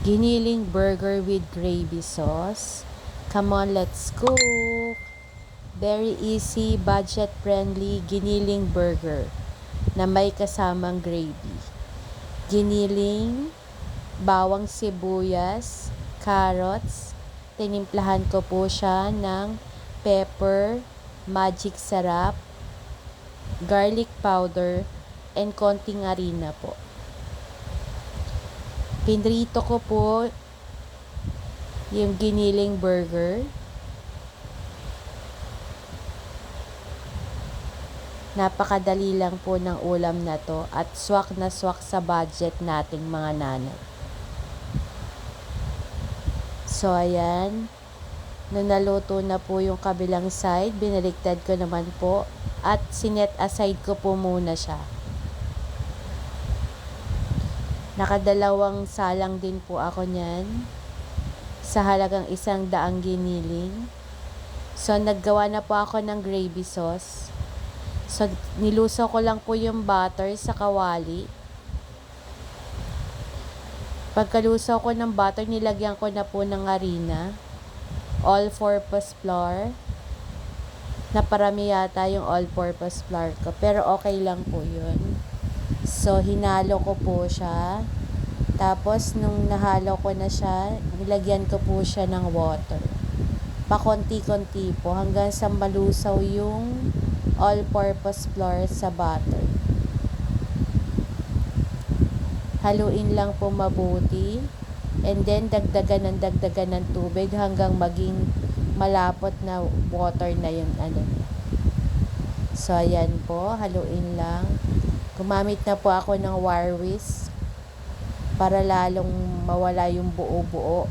Giniling burger with gravy sauce. Come on, let's cook! Very easy, budget-friendly giniling burger na may kasamang gravy. Giniling, bawang sibuyas, carrots. Tinimplahan ko po siya ng pepper, magic sarap, garlic powder, and konting harina po. Pinrito ko po yung giniling burger. Napakadali lang po ng ulam na to at swak na swak sa budget nating mga nanay. So ayan, nung naluto na po yung kabilang side, binaliktad ko naman po at sinet aside ko po muna siya. Nakadalawang salang din po ako niyan sa halagang 100 giniling. So naggawa na po ako ng gravy sauce. So nilusaw ko lang po yung butter sa kawali. Pagkalusaw ko ng butter, nilagyan ko na po ng harina, all-purpose flour. Naparami yata yung all-purpose flour ko, pero okay lang po yun. So hinalo ko po siya. Tapos nung nahalo ko na siya, nilagyan ko po siya ng water. Pakonti-konti po hanggang sa malusaw yung all-purpose flour sa butter. Haluin lang po mabuti. And then dagdagan ng tubig hanggang maging malapot na water na yung So ayan po, haluin lang. Gumamit na po ako ng wire whisk para lalong mawala yung buo-buo.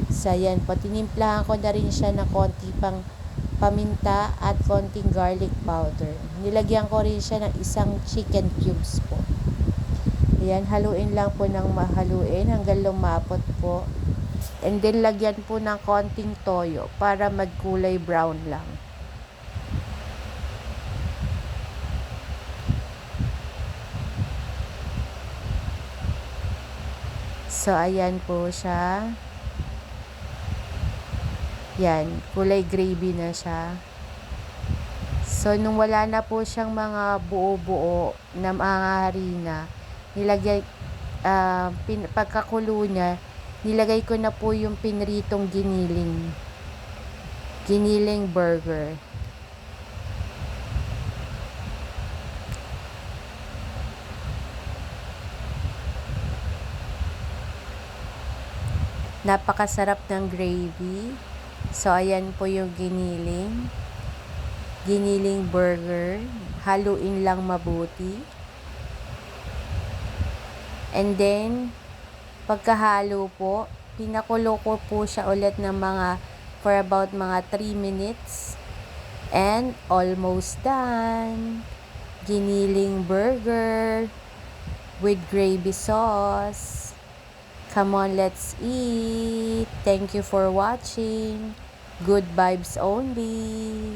So ayan po, tinimplahan ko na rin siya ng konti pang paminta at konting garlic powder. Nilagyan ko rin siya ng 1 chicken cubes po. Ayan, haluin lang po ng mahaluin hanggang lumapot po. And then lagyan po ng konting toyo para magkulay brown lang. So ayan po siya. Yan, kulay gravy na siya. So nung wala na po siyang mga buo-buo na mga harina, nilagay pagkakulo niya, nilagay ko na po yung pinritong giniling burger. Napakasarap ng gravy. So ayan po yung giniling burger. Haluin lang mabuti. And then pagkahalo po, pinakulo ko po siya ulit ng for about mga 3 minutes. And almost done. Giniling burger with gravy sauce. Come on, let's eat. Thank you for watching. Good vibes only.